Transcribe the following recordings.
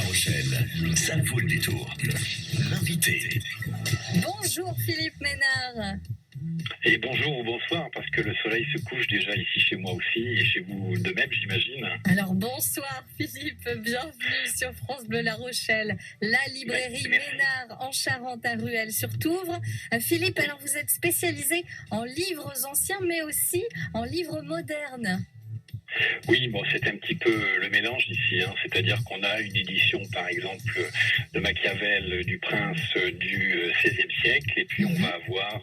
Rochelle, ça vaut le détour. L'invité. Bonjour Philippe Ménard. Et bonjour ou bonsoir, parce que le soleil se couche déjà ici chez moi aussi, et chez vous de même, j'imagine. Alors bonsoir Philippe, bienvenue sur France Bleu La Rochelle, la librairie Ménard en Charente à Ruelle-sur-Touvre. Philippe, alors vous êtes spécialisé en livres anciens, mais aussi en livres modernes. Oui, bon, c'est un petit peu le mélange ici, hein. C'est-à-dire qu'on a une édition, par exemple, de Machiavel, du Prince du XVIe siècle, et puis on va avoir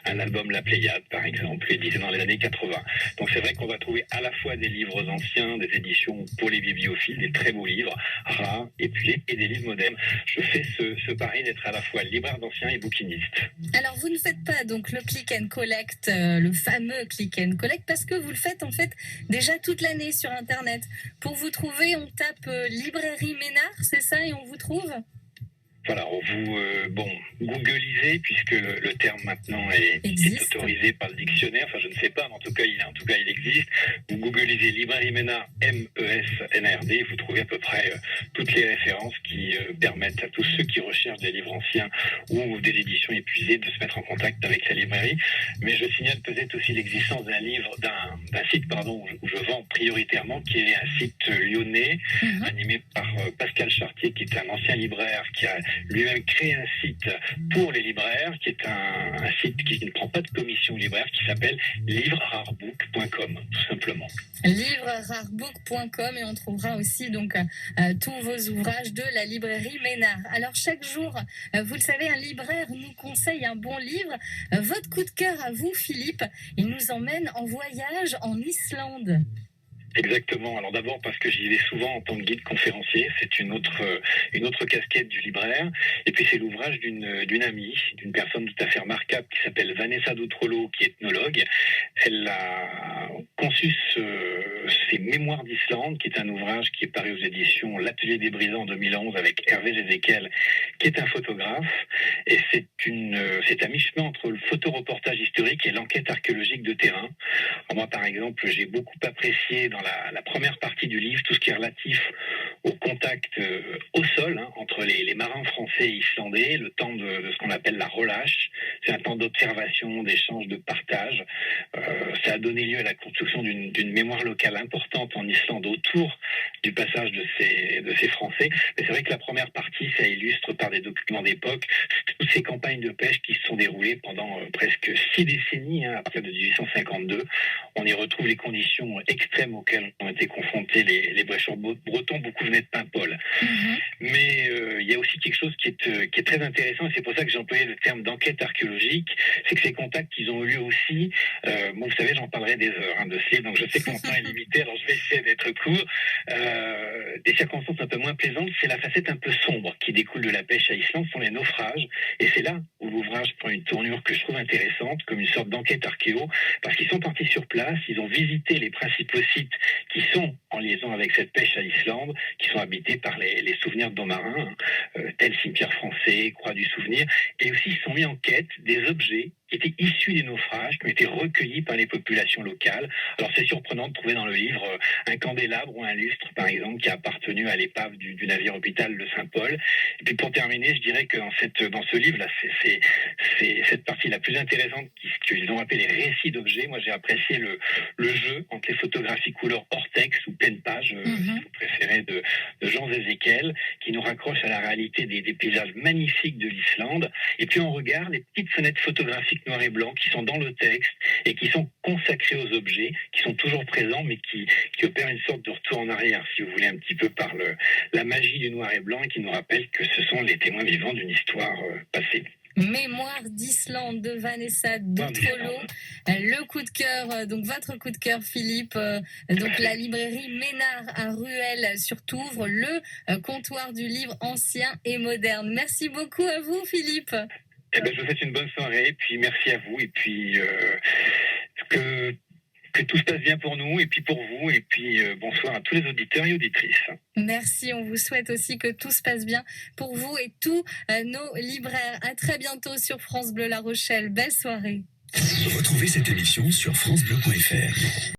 un album La Pléiade, par exemple, édité dans les années 80. Donc c'est vrai qu'on va trouver à la fois des livres anciens, des éditions pour les bibliophiles, des très beaux livres, rares, et puis des livres modernes. Je fais ce pari d'être à la fois libraire d'anciens et bouquiniste. Alors vous ne faites pas donc le click and collect, le fameux click and collect, parce que vous le faites en fait déjà toute l'année sur Internet. Pour vous trouver, on tape librairie Ménard, c'est ça, et on vous trouve ? Voilà, vous googlisez, puisque le terme maintenant est autorisé par le dictionnaire. Enfin, je ne sais pas, mais en tout cas, il existe. Vous googlisez librairie Ménard, M-E-S-N-A-R-D, vous trouvez à peu près toutes les références qui permettent à tous ceux qui recherchent des livres anciens ou des éditions épuisées de se mettre en contact avec la librairie. Mais je signale peut-être aussi l'existence d'un site où je vends prioritairement, qui est un site lyonnais, animé par Pascal Chartier, qui est un ancien libraire, qui a lui-même créé un site pour les libraires, qui est un site qui ne prend pas de commission libraire, qui s'appelle livrerarebook.com, tout simplement. Livrerarebook.com, et on trouvera aussi donc tous vos ouvrages de la librairie Ménard. Alors chaque jour, vous le savez, un libraire nous conseille un bon livre. Votre coup de cœur à vous, Philippe, il nous emmène en voyage en Islande. Exactement. Alors d'abord parce que j'y vais souvent en tant que guide conférencier, c'est une autre casquette du libraire. Et puis c'est l'ouvrage d'une amie, d'une personne tout à fait remarquable qui s'appelle Vanessa Doutrelot, qui est ethnologue. Elle a conçu ses Mémoires d'Islande, qui est un ouvrage qui est paru aux éditions L'Atelier des Brisants en 2011 avec Hervé Jézéquel, qui est un photographe. Et c'est à mi-chemin entre le photoreportage historique et l'enquête archéologique de terrain. Alors moi, par exemple, j'ai beaucoup apprécié dans la première partie du livre tout ce qui est relatif au contact au sol entre les marins français et islandais, le temps de ce qu'on appelle la relâche. C'est un temps d'observation, d'échange, de partage. Ça a donné lieu à la construction d'une mémoire locale importante en Islande autour du passage de ces Français. Mais c'est vrai que la première partie, ça illustre par des documents d'époque toutes ces campagnes de pêche qui se sont déroulées pendant presque 6 décennies, à partir de 1852. On y retrouve les conditions extrêmes auxquelles ont été confrontés les pêcheurs bretons. Beaucoup venaient de Paimpol. Mais il y a aussi quelque chose qui est très intéressant, et c'est pour ça que j'ai employé le terme d'enquête archéologique, c'est que ces contacts, ils ont eu lieu aussi, vous savez, j'en parlerai des heures de ce livre, donc je sais que mon temps est limité, alors je vais essayer d'être court. Des circonstances un peu moins plaisantes, c'est la facette un peu sombre qui découle de la pêche à Islande, sont les naufrages, et c'est là où l'ouvrage prend une tournure que je trouve intéressante, comme une sorte d'enquête archéo, parce qu'ils sont partis sur place, ils ont visité les principaux sites qui sont en liaison avec cette pêche à Islande, qui sont habités par les souvenirs de nos marins, tels cimetières français, Croix du Souvenir, et aussi ils sont mis en quête des objets qui étaient issus des naufrages, qui ont été recueillis par les populations locales. Alors c'est surprenant de trouver dans le livre un candélabre ou un lustre, par exemple, qui a appartenu à l'épave du navire hôpital de Saint-Paul. Et puis pour terminer, je dirais que dans ce livre-là, c'est cette partie la plus intéressante qu'ils ont appelé les récits d'objets. Moi, j'ai apprécié le jeu entre les photographies couleur hors texte ou pleine page, si vous préférez, de Jean Jézéquel, qui nous raccroche à la réalité des paysages magnifiques de l'Islande. Et puis on regarde les petites fenêtres photographiques noir et blanc qui sont dans le texte et qui sont consacrés aux objets, qui sont toujours présents, mais qui opèrent une sorte de retour en arrière, si vous voulez, un petit peu par la magie du noir et blanc, et qui nous rappelle que ce sont les témoins vivants d'une histoire passée. Mémoires d'Islande de Vanessa Doutrelot, le coup de cœur, donc votre coup de cœur Philippe, donc la librairie Ménard à Ruelle-sur-Touvre, le comptoir du livre ancien et moderne. Merci beaucoup à vous Philippe. Je vous souhaite une bonne soirée, puis merci à vous, et puis que tout se passe bien pour nous, et puis pour vous, et puis bonsoir à tous les auditeurs et auditrices. Merci, on vous souhaite aussi que tout se passe bien pour vous et tous nos libraires. À très bientôt sur France Bleu La Rochelle. Belle soirée. Retrouvez cette émission sur francebleu.fr.